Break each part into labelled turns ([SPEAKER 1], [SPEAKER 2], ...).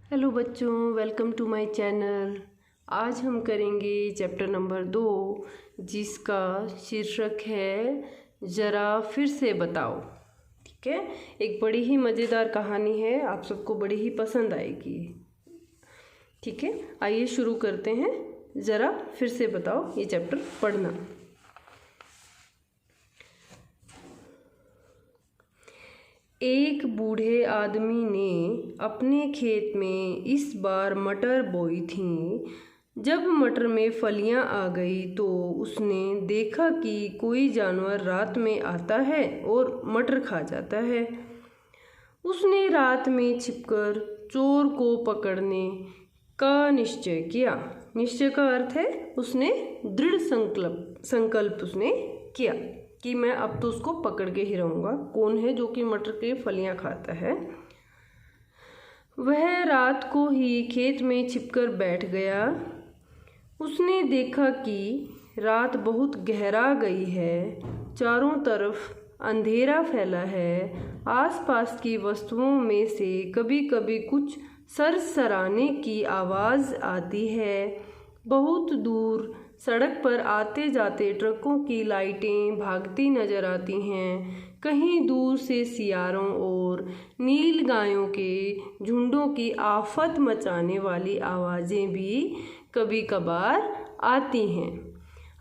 [SPEAKER 1] Hello बच्चों, welcome to my channel. आज हम करेंगे चैप्टर नंबर 2 जिसका शीर्षक है ज़रा फिर से बताओ। ठीक है, एक बड़ी ही मज़ेदार कहानी है, आप सबको बड़ी ही पसंद आएगी। ठीक है, आइए शुरू करते हैं। ज़रा फिर से बताओ, ये चैप्टर पढ़ना। एक बूढ़े आदमी ने अपने खेत में इस बार मटर बोई थी। जब मटर में फलियां आ गई तो उसने देखा कि कोई जानवर रात में आता है और मटर खा जाता है। उसने रात में छिपकर चोर को पकड़ने का निश्चय किया। निश्चय का अर्थ है उसने दृढ़ संकल्प उसने किया कि मैं अब तो उसको पकड़ के ही रहूँगा। कौन है जो कि मटर के फलियां खाता है? वह रात को ही खेत में छिपकर बैठ गया। उसने देखा कि रात बहुत गहरा गई है, चारों तरफ अंधेरा फैला है। आसपास की वस्तुओं में से कभी कभी कुछ सरसराने की आवाज़ आती है। बहुत दूर सड़क पर आते जाते ट्रकों की लाइटें भागती नजर आती हैं। कहीं दूर से सियारों और नील गायों के झुंडों की आफत मचाने वाली आवाज़ें भी कभी कभार आती हैं।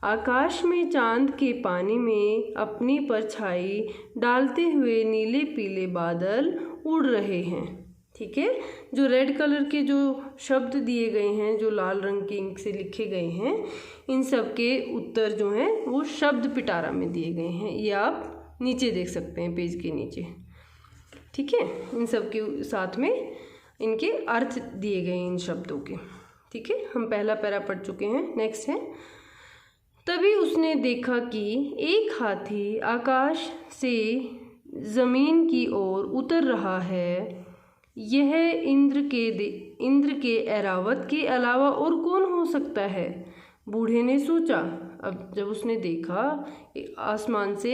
[SPEAKER 1] आकाश में चांद के पानी में अपनी परछाई डालते हुए नीले पीले बादल उड़ रहे हैं। ठीक है, जो रेड कलर के जो शब्द दिए गए हैं, जो लाल रंग की इंक से लिखे गए हैं, इन सब के उत्तर जो हैं वो शब्द पिटारा में दिए गए हैं। ये आप नीचे देख सकते हैं, पेज के नीचे। ठीक है, इन सब के साथ में इनके अर्थ दिए गए हैं इन शब्दों के। ठीक है, हम पहला पैरा पढ़ चुके हैं। नेक्स्ट है, तभी उसने देखा कि एक हाथी आकाश से ज़मीन की ओर उतर रहा है। यह इंद्र के ऐरावत के अलावा और कौन हो सकता है? बूढ़े ने सोचा। अब जब उसने देखा आसमान से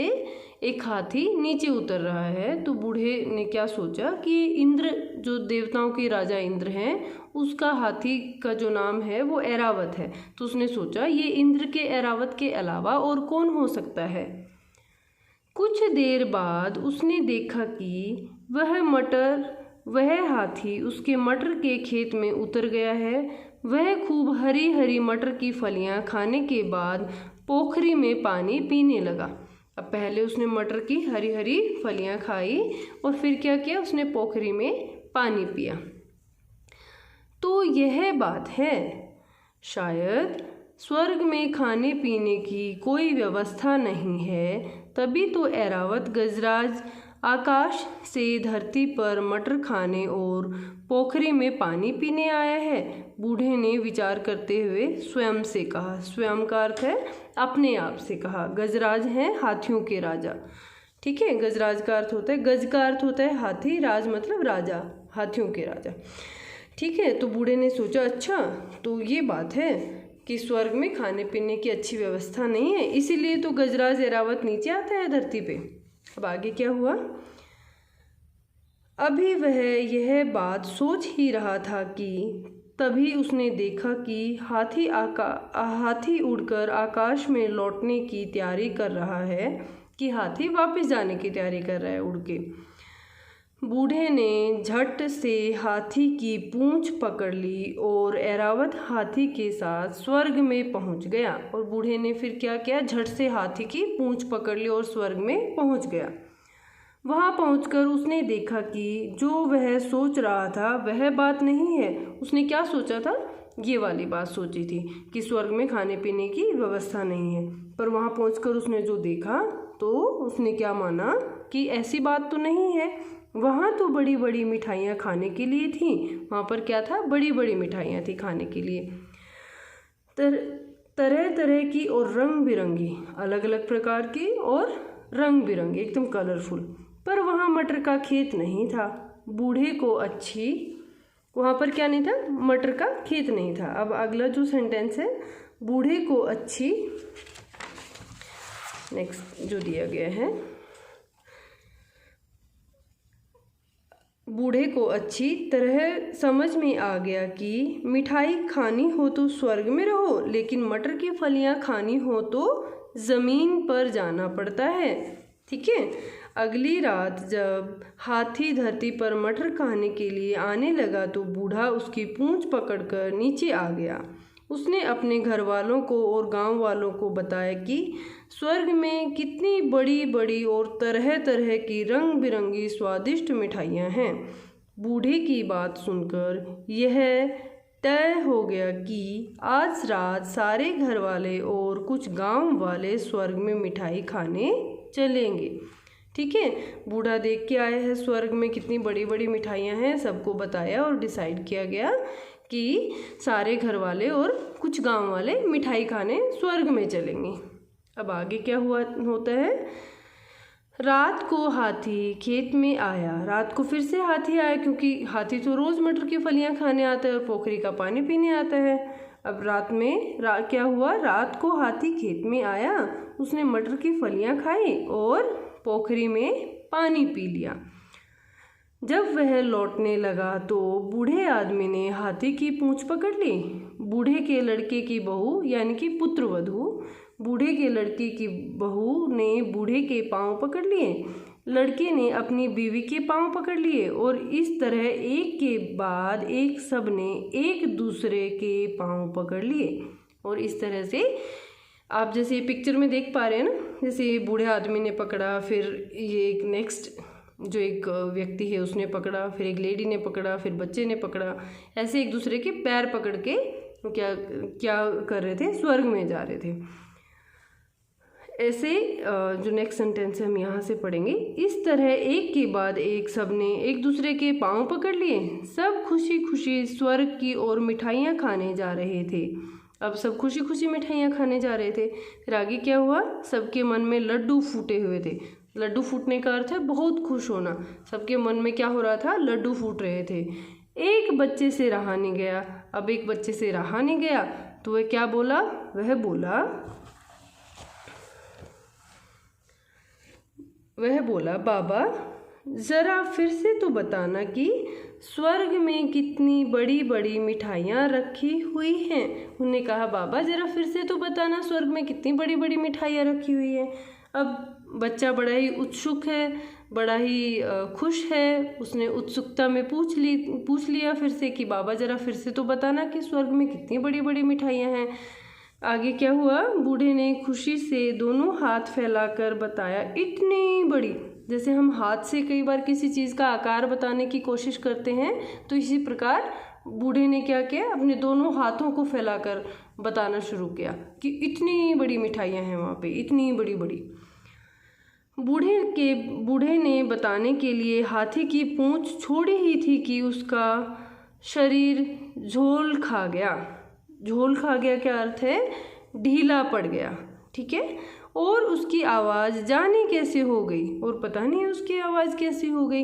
[SPEAKER 1] एक हाथी नीचे उतर रहा है तो बूढ़े ने क्या सोचा कि इंद्र, जो देवताओं के राजा इंद्र हैं, उसका हाथी का जो नाम है वो ऐरावत है। तो उसने सोचा ये इंद्र के ऐरावत के अलावा और कौन हो सकता है। कुछ देर बाद उसने देखा कि वह हाथी उसके मटर के खेत में उतर गया है। वह खूब हरी हरी मटर की फलियां खाने के बाद पोखरी में पानी पीने लगा। अब पहले उसने मटर की हरी हरी फलियां खाई और फिर क्या किया, उसने पोखरी में पानी पिया। तो यह बात है, शायद स्वर्ग में खाने पीने की कोई व्यवस्था नहीं है, तभी तो ऐरावत गजराज आकाश से धरती पर मटर खाने और पोखरी में पानी पीने आया है। बूढ़े ने विचार करते हुए स्वयं से कहा। स्वयं का अर्थ है अपने आप से कहा। गजराज हैं हाथियों के राजा। ठीक है, गजराज का अर्थ होता है, गज का अर्थ होता है हाथी, राज मतलब राजा, हाथियों के राजा। ठीक है, तो बूढ़े ने सोचा अच्छा तो ये बात है कि स्वर्ग में खाने पीने की अच्छी व्यवस्था नहीं है, इसीलिए तो गजराज ऐरावत नीचे आता है धरती पे। अब आगे क्या हुआ? अभी वह यह बात सोच ही रहा था कि तभी उसने देखा कि हाथी उड़कर आकाश में लौटने की तैयारी कर रहा है, कि हाथी वापस जाने की तैयारी कर रहा है उड़ के। बूढ़े ने झट से हाथी की पूंछ पकड़ ली और ऐरावत हाथी के साथ स्वर्ग में पहुंच गया। और बूढ़े ने फिर क्या किया, झट से हाथी की पूंछ पकड़ ली और स्वर्ग में पहुंच गया। वहां पहुंचकर उसने देखा कि जो वह सोच रहा था वह बात नहीं है। उसने क्या सोचा था? ये वाली बात सोची थी कि स्वर्ग में खाने पीने की व्यवस्था नहीं है, पर वहां पहुंचकर उसने जो देखा तो उसने क्या माना कि ऐसी बात तो नहीं है। वहाँ तो बड़ी बड़ी मिठाइयाँ खाने के लिए थी। वहाँ पर क्या था? बड़ी बड़ी मिठाइयाँ थी खाने के लिए, तरह तरह की और रंग बिरंगी, अलग अलग प्रकार की और रंग बिरंगी, एकदम कलरफुल। पर वहाँ मटर का खेत नहीं था। बूढ़े को वहाँ पर क्या नहीं था? मटर का खेत नहीं था। अब अगला जो सेंटेंस है, बूढ़े को नेक्स्ट जो दिया गया है, बूढ़े को अच्छी तरह समझ में आ गया कि मिठाई खानी हो तो स्वर्ग में रहो, लेकिन मटर की फलियां खानी हो तो ज़मीन पर जाना पड़ता है। ठीक है। अगली रात जब हाथी धरती पर मटर खाने के लिए आने लगा तो बूढ़ा उसकी पूंछ पकड़कर नीचे आ गया। उसने अपने घर वालों को और गांव वालों को बताया कि स्वर्ग में कितनी बड़ी बड़ी और तरह तरह की रंग बिरंगी स्वादिष्ट मिठाइयाँ हैं। बूढ़े की बात सुनकर यह तय हो गया कि आज रात सारे घर वाले और कुछ गांव वाले स्वर्ग में मिठाई खाने चलेंगे। ठीक है। बूढ़ा देख के आया है स्वर्ग में कितनी बड़ी बड़ी मिठाइयाँ हैं, सबको बताया और डिसाइड किया गया कि सारे घर वाले और कुछ गांव वाले मिठाई खाने स्वर्ग में चलेंगे। अब आगे क्या होता है। रात को हाथी खेत में आया। रात को फिर से हाथी आया, क्योंकि हाथी तो रोज़ मटर की फलियां खाने आता है और पोखरी का पानी पीने आता है। अब रात में क्या हुआ, रात को हाथी खेत में आया, उसने मटर की फलियां खाई और पोखरी में पानी पी लिया। जब वह लौटने लगा तो बूढ़े आदमी ने हाथी की पूंछ पकड़ ली। बूढ़े के लड़के की बहू यानी कि पुत्रवधू बूढ़े के लड़के की बहू ने बूढ़े के पांव पकड़ लिए। लड़के ने अपनी बीवी के पांव पकड़ लिए और इस तरह एक के बाद एक सब ने एक दूसरे के पांव पकड़ लिए। और इस तरह से आप जैसे पिक्चर में देख पा रहे हैं ना, जैसे बूढ़े आदमी ने पकड़ा, फिर ये एक नेक्स्ट जो एक व्यक्ति है उसने पकड़ा, फिर एक लेडी ने पकड़ा, फिर बच्चे ने पकड़ा, ऐसे एक दूसरे के पैर पकड़ के क्या क्या कर रहे थे, स्वर्ग में जा रहे थे। ऐसे जो नेक्स्ट सेंटेंस है हम यहाँ से पढ़ेंगे। इस तरह एक के बाद एक सब ने एक दूसरे के पांव पकड़ लिए। सब खुशी खुशी स्वर्ग की ओर मिठाइयाँ खाने जा रहे थे। अब सब खुशी खुशी मिठाइयाँ खाने जा रहे थे। फिर आगे क्या हुआ, सबके मन में लड्डू फूटे हुए थे। लड्डू फूटने का अर्थ है बहुत खुश होना। सबके मन में क्या हो रहा था, लड्डू फूट रहे थे। एक बच्चे से रहा नहीं गया। अब एक बच्चे से रहा नहीं गया तो वह क्या बोला, वह बोला बाबा ज़रा फिर से तो बताना कि स्वर्ग में कितनी बड़ी बड़ी मिठाइयाँ रखी हुई हैं। उन्होंने कहा बाबा ज़रा फिर से तो बताना स्वर्ग में कितनी बड़ी बड़ी मिठाइयाँ रखी हुई हैं। अब बच्चा बड़ा ही उत्सुक है, बड़ा ही खुश है। उसने उत्सुकता में पूछ लिया फिर से कि बाबा ज़रा फिर से तो बताना कि स्वर्ग में कितनी बड़ी बड़ी मिठाइयाँ हैं। आगे क्या हुआ, बूढ़े ने खुशी से दोनों हाथ फैलाकर बताया इतनी बड़ी। जैसे हम हाथ से कई बार किसी चीज़ का आकार बताने की कोशिश करते हैं, तो इसी प्रकार बूढ़े ने क्या किया, अपने दोनों हाथों को फैलाकर बताना शुरू किया कि इतनी बड़ी मिठाइयाँ हैं वहाँ पे, इतनी बड़ी बड़ी। बूढ़े ने बताने के लिए हाथी की पूंछ छोड़ी ही थी कि उसका शरीर झोल खा गया। झोल खा गया क्या अर्थ है, ढीला पड़ गया। ठीक है। और उसकी आवाज़ जाने कैसे हो गई, और पता नहीं उसकी आवाज़ कैसे हो गई।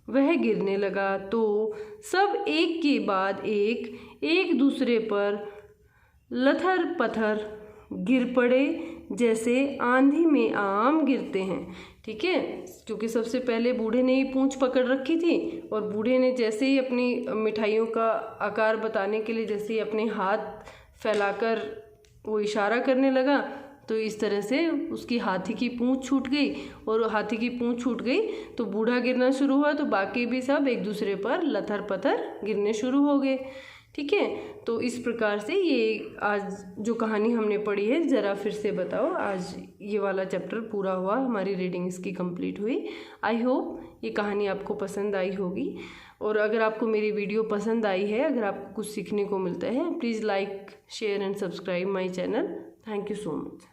[SPEAKER 1] वह गिरने लगा तो सब एक के बाद एक दूसरे पर लथर पथर गिर पड़े, जैसे आंधी में आम गिरते हैं। ठीक है। क्योंकि सबसे पहले बूढ़े ने ही पूंछ पकड़ रखी थी और बूढ़े ने जैसे ही अपनी मिठाइयों का आकार बताने के लिए जैसे ही अपने हाथ फैलाकर वो इशारा करने लगा, तो इस तरह से उसकी हाथी की पूंछ छूट गई। और हाथी की पूंछ छूट गई तो बूढ़ा गिरना शुरू हुआ, तो बाकी भी सब एक दूसरे पर लथर पथर गिरने शुरू हो गए। ठीक है। तो इस प्रकार से ये आज जो कहानी हमने पढ़ी है, ज़रा फिर से बताओ, आज ये वाला चैप्टर पूरा हुआ, हमारी रीडिंग इसकी कंप्लीट हुई। आई होप ये कहानी आपको पसंद आई होगी। और अगर आपको मेरी वीडियो पसंद आई है, अगर आपको कुछ सीखने को मिलता है, please like share and subscribe my channel. Thank you so much.